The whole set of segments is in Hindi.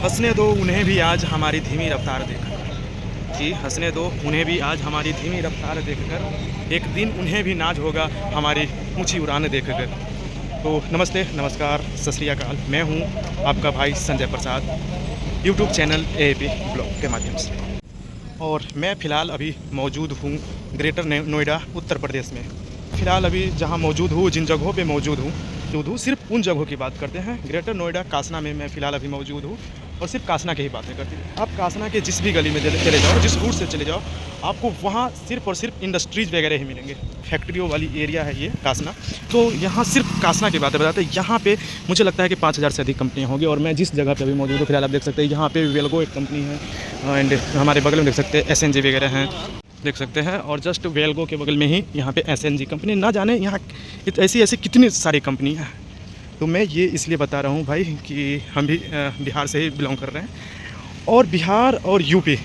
हंसने दो उन्हें भी आज हमारी धीमी रफ्तार देखकर। जी हंसने दो उन्हें भी आज हमारी धीमी रफ्तार देखकर, एक दिन उन्हें भी नाज होगा हमारी ऊंची उड़ान देखकर। तो नमस्ते, नमस्कार, सत श्री अकाल। मैं हूं आपका भाई Sanjay Prasad, YouTube channel AAP blog के माध्यम से। और मैं फ़िलहाल अभी मौजूद हूं ग्रेटर नोएडा उत्तर प्रदेश में। फ़िलहाल अभी जहां मौजूद हूं, जिन जगहों पे मौजूद हूं, सिर्फ उन जगहों की बात करते हैं। ग्रेटर नोएडा कासना में मैं फ़िलहाल अभी मौजूद हूं और सिर्फ कासना की ही बातें करती हैं। आप कासना के जिस भी गली में चले जाओ, जिस रूट से चले जाओ, आपको वहाँ सिर्फ और सिर्फ इंडस्ट्रीज़ वगैरह ही मिलेंगे। फैक्ट्रियों वाली एरिया है ये कासना। तो यहाँ सिर्फ कासना की बातें बताते हैं। यहाँ पे मुझे लगता है कि 5000 से अधिक कंपनियाँ होंगी। और मैं जिस जगह पे अभी मौजूद हूँ, फिलहाल आप देख सकते हैं यहाँ पे वेल्गो एक कंपनी है, एंड हमारे बगल में देख सकते हैं SNG वगैरह हैं, देख सकते हैं। और जस्ट वेल्गो के बगल में ही यहाँ पे SNG कंपनी, ना जाने यहाँ ऐसी कितनी सारी कंपनी हैं। तो मैं ये इसलिए बता रहा हूँ भाई कि हम भी बिहार से ही बिलोंग कर रहे हैं, और बिहार और यूपी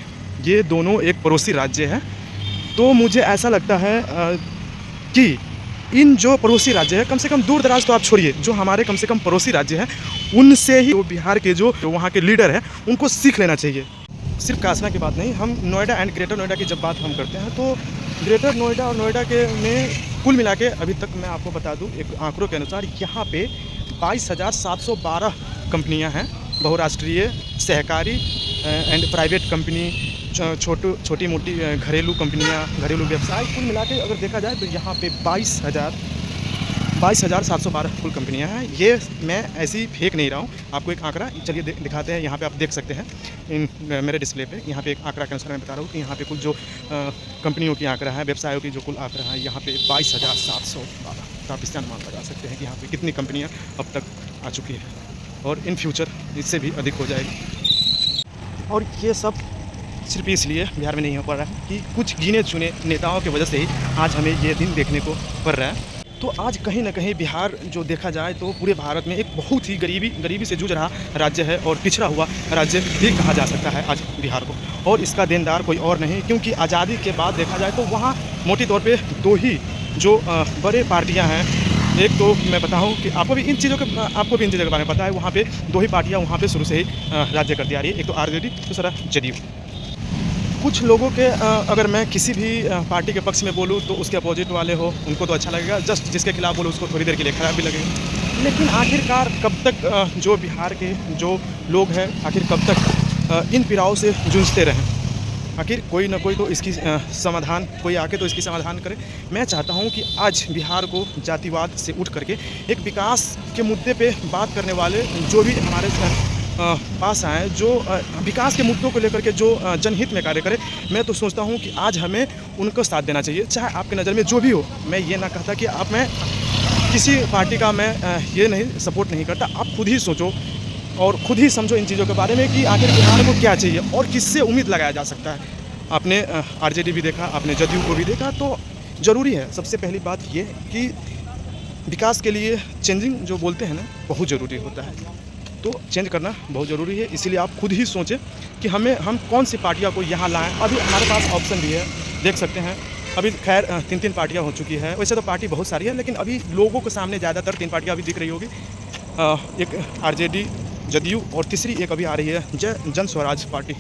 ये दोनों एक पड़ोसी राज्य हैं। तो मुझे ऐसा लगता है कि इन जो पड़ोसी राज्य है, कम से कम दूर दराज तो आप छोड़िए, जो हमारे कम से कम पड़ोसी राज्य हैं, उनसे ही जो बिहार के जो वहाँ के लीडर हैं उनको सीख लेना चाहिए। सिर्फ कासना की बात नहीं, हम नोएडा एंड ग्रेटर नोएडा की जब बात हम करते हैं, तो ग्रेटर नोएडा और नोएडा के में कुल मिला के अभी तक मैं आपको बता दूं, एक आंकड़ों के अनुसार यहाँ पे 22,712 कंपनियाँ हैं। बहुराष्ट्रीय, सहकारी एंड प्राइवेट कंपनी, छोटी मोटी घरेलू कंपनियाँ, घरेलू व्यवसाय, कुल मिला के अगर देखा जाए तो यहाँ पे 22,712 कुल कंपनियाँ हैं। ये मैं ऐसे ही फेंक नहीं रहा हूँ, आपको एक आंकड़ा चलिए दिखाते हैं। यहाँ पे आप देख सकते हैं मेरे डिस्प्ले पे, यहाँ पे एक आंकड़ा के अनुसार मैं बता रहा हूँ कि यहाँ पे कुल जो कंपनियों की आंकड़ा है, व्यवसायों की जो कुल आंकड़ा है, यहाँ पे 22,712। तो आप इससे अनुमान लगा सकते हैं कि यहाँ पे कितनी कंपनियाँ अब तक आ चुकी हैं, और इन फ्यूचर इससे भी अधिक हो जाएगी। और ये सब सिर्फ इसलिए बिहार में नहीं हो पा रहा है कि कुछ गिने चुने नेताओं की वजह से ही आज हमें ये दिन देखने को पड़ रहा है। तो आज कहीं ना कहीं बिहार जो देखा जाए तो पूरे भारत में एक बहुत ही गरीबी से जूझ रहा राज्य है, और पिछड़ा हुआ राज्य भी कहा जा सकता है आज बिहार को। और इसका देनदार कोई और नहीं, क्योंकि आज़ादी के बाद देखा जाए तो वहाँ मोटी तौर पे दो ही जो बड़े पार्टियाँ हैं। एक तो मैं बताऊँ कि आपको भी इन चीज़ों के बारे में पता है, वहाँ पे दो ही पार्टियाँ वहाँ पे शुरू से ही राज्य करती आ रही है। एक तो RJD, दूसरा JDU। कुछ लोगों के अगर मैं किसी भी पार्टी के पक्ष में बोलूँ तो उसके अपोजिट वाले हो उनको तो अच्छा लगेगा, जस्ट जिसके खिलाफ बोलूँ उसको थोड़ी देर के लिए ख़राब भी लगेगा। लेकिन आखिरकार कब तक जो बिहार के जो लोग हैं, आखिर कब तक इन पीड़ाओं से जूझते रहें? आखिर कोई ना कोई तो इसकी समाधान, कोई आके तो इसकी समाधान करे। मैं चाहता हूँ कि आज बिहार को जातिवाद से उठ करके एक विकास के मुद्दे पे बात करने वाले जो भी हमारे पास आए, जो विकास के मुद्दों को लेकर के जो जनहित में कार्य करे, मैं तो सोचता हूँ कि आज हमें उनको साथ देना चाहिए, चाहे आपकी नज़र में जो भी हो। मैं ये ना कहता कि आप, मैं किसी पार्टी का मैं ये नहीं सपोर्ट नहीं करता। आप खुद ही सोचो और खुद ही समझो इन चीज़ों के बारे में कि आखिर बिहार को क्या चाहिए और किससे उम्मीद लगाया जा सकता है। आपने RJD भी देखा, आपने JDU को भी देखा। तो ज़रूरी है, सबसे पहली बात ये कि विकास के लिए चेंजिंग जो बोलते हैं ना, बहुत ज़रूरी होता है। तो चेंज करना बहुत ज़रूरी है। इसीलिए आप खुद ही सोचें कि हम कौन सी पार्टियाँ को यहाँ लाएँ। अभी हमारे पास ऑप्शन भी है, देख सकते हैं। अभी खैर 3 पार्टियाँ हो चुकी है। वैसे तो पार्टी बहुत सारी है, लेकिन अभी लोगों के सामने ज़्यादातर 3 पार्टियाँ अभी दिख रही होगी। एक RJD, JDU, और तीसरी एक अभी आ रही है जन स्वराज पार्टी।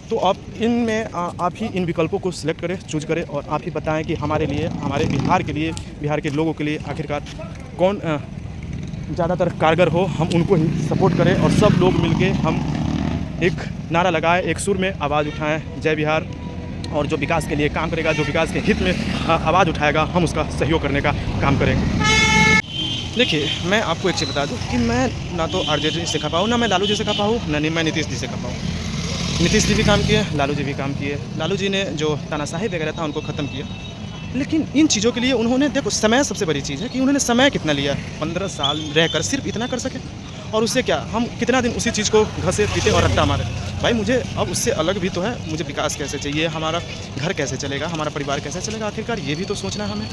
तो आप इनमें आप ही इन विकल्पों को सिलेक्ट करें, चूज करें, और आप ही बताएं कि हमारे लिए, हमारे बिहार के लिए, बिहार के लोगों के लिए आखिरकार कौन ज़्यादातर कारगर हो। हम उनको ही सपोर्ट करें, और सब लोग मिलके हम एक नारा लगाएं, एक सुर में आवाज़ उठाएं, जय बिहार। और जो विकास के लिए काम करेगा, जो विकास के हित में आवाज़ उठाएगा, हम उसका सहयोग करने का काम करेंगे। देखिए, मैं आपको एक चीज़ बता दूं कि मैं ना तो RJD से खपा हूँ, ना मैं लालू जी से खपा हूँ, ना मैं नीतीश जी से खपा हूँ। नीतीश जी भी काम किए, लालू जी भी काम किए। लालू जी ने जो तानाशाही वगैरह था उनको ख़त्म किया, लेकिन इन चीज़ों के लिए उन्होंने, देखो, समय सबसे बड़ी चीज़ है कि उन्होंने समय कितना लिया। 15 साल रहकर सिर्फ इतना कर सके, और उससे क्या, हम कितना दिन उसी चीज़ को घसे पीटे और रट्टा मारे। भाई मुझे अब उससे अलग भी तो है, मुझे विकास कैसे चाहिए, हमारा घर कैसे चलेगा, हमारा परिवार कैसे चलेगा, आखिरकार ये भी तो सोचना हमें।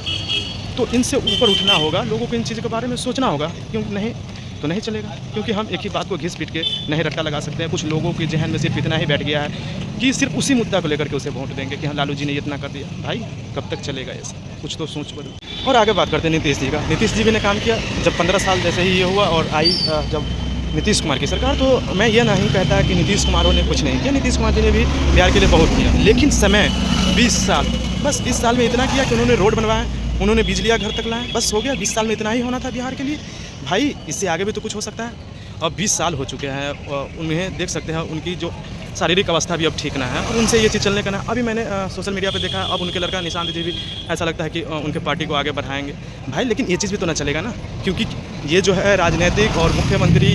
तो इनसे ऊपर उठना होगा, लोगों को इन चीज़ों के बारे में सोचना होगा, क्यों नहीं तो नहीं चलेगा। क्योंकि हम एक ही बात को घिस पीट के नहीं रट्टा लगा सकते हैं। कुछ लोगों के जहन में सिर्फ इतना ही बैठ गया है कि सिर्फ उसी मुद्दा को लेकर के उसे वोट देंगे कि हाँ लालू जी ने इतना कर दिया। भाई कब तक चलेगा ये सब, कुछ तो सोच बदलो। और आगे बात करते हैं नीतीश जी का। नीतीश जी भी ने काम किया, जब 15 साल जैसे ही ये हुआ, और आई जब नीतीश कुमार की सरकार, तो मैं ये नहीं कहता कि नीतीश कुमार ने कुछ नहीं किया। नीतीश कुमार जी ने भी बिहार के लिए बहुत किया, लेकिन समय 20 साल, बस 20 साल में इतना किया कि उन्होंने रोड बनवाया, उन्होंने बिजलियाँ घर तक लाए, बस हो गया। 20 साल में इतना ही होना था बिहार के लिए भाई, इससे आगे भी तो कुछ हो सकता है। अब 20 साल हो चुके हैं, उन्हें देख सकते हैं उनकी जो शारीरिक अवस्था भी अब ठीक ना है और उनसे ये चीज़ चलने का ना। अभी मैंने सोशल मीडिया पे देखा, अब उनके लड़का निशांत जी भी ऐसा लगता है कि उनके पार्टी को आगे बढ़ाएंगे भाई, लेकिन ये चीज़ भी तो ना चलेगा ना, क्योंकि ये जो है राजनीतिक और मुख्यमंत्री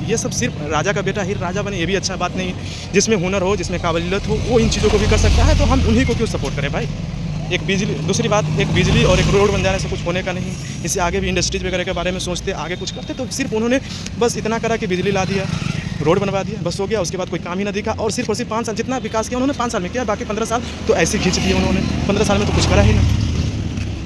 ये सब सिर्फ राजा का बेटा ही राजा बने, ये भी अच्छा बात नहीं। जिसमें हुनर हो, जिसमें काबिलियत हो, वो इन चीज़ों को भी कर सकता है, तो हम उन्हीं को क्यों सपोर्ट करें भाई। एक बिजली, दूसरी बात, एक बिजली और एक रोड बन जाने से कुछ होने का नहीं। इससे आगे भी इंडस्ट्रीज वगैरह के बारे में सोचते, आगे कुछ करते, तो सिर्फ उन्होंने बस इतना करा कि बिजली ला दिया, रोड बनवा दिया, बस हो गया। उसके बाद कोई काम ही ना दिखा, और सिर्फ 5 साल जितना विकास किया उन्होंने 5 साल में किया, बाकी 15 साल तो ऐसे खींच दिए उन्होंने। 15 साल में तो कुछ करा ही ना।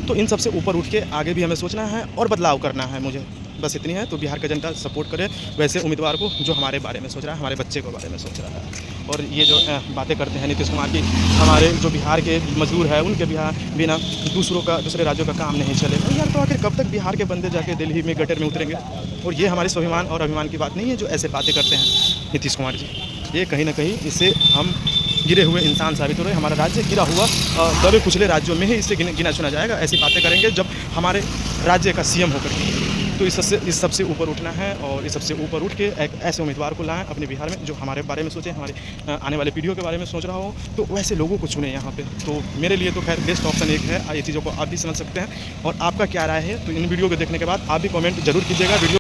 तो इन सबसे ऊपर उठ के आगे भी हमें सोचना है और बदलाव करना है, मुझे बस इतनी है। तो बिहार का जनता सपोर्ट करे वैसे उम्मीदवार को जो हमारे बारे में सोच रहा है, हमारे बच्चे के बारे में सोच रहा है। और ये जो बातें करते हैं नीतीश कुमार की, हमारे जो बिहार के मजदूर हैं उनके बिना दूसरे राज्यों का काम नहीं चलेगा यार, तो आखिर कब तक बिहार के बंदे जाके दिल्ली में गटर में उतरेंगे। और ये हमारे स्वाभिमान और अभिमान की बात नहीं है जो ऐसे बातें करते हैं नीतीश कुमार जी। ये कहीं ना कहीं इससे हम गिरे हुए इंसान साबित हो रहे हैं। हमारा राज्य गिरा हुआ दबे कुचले राज्यों में ही इससे गिना चुना जाएगा। ऐसी बातें करेंगे जब हमारे राज्य का सीएम होकर। तो इस सबसे ऊपर उठना है और इस सबसे ऊपर उठ के एक ऐसे उम्मीदवार को लाएं अपने बिहार में जो हमारे बारे में सोचें, हमारे आने वाले पीढ़ियों के बारे में सोच रहा हो, तो वैसे लोगों को चुने यहाँ पे। तो मेरे लिए तो खैर बेस्ट ऑप्शन एक है। ये चीज़ों को आप भी समझ सकते हैं। और आपका क्या राय है, तो इन वीडियो को देखने के बाद आप भी कमेंट जरूर कीजिएगा। वीडियो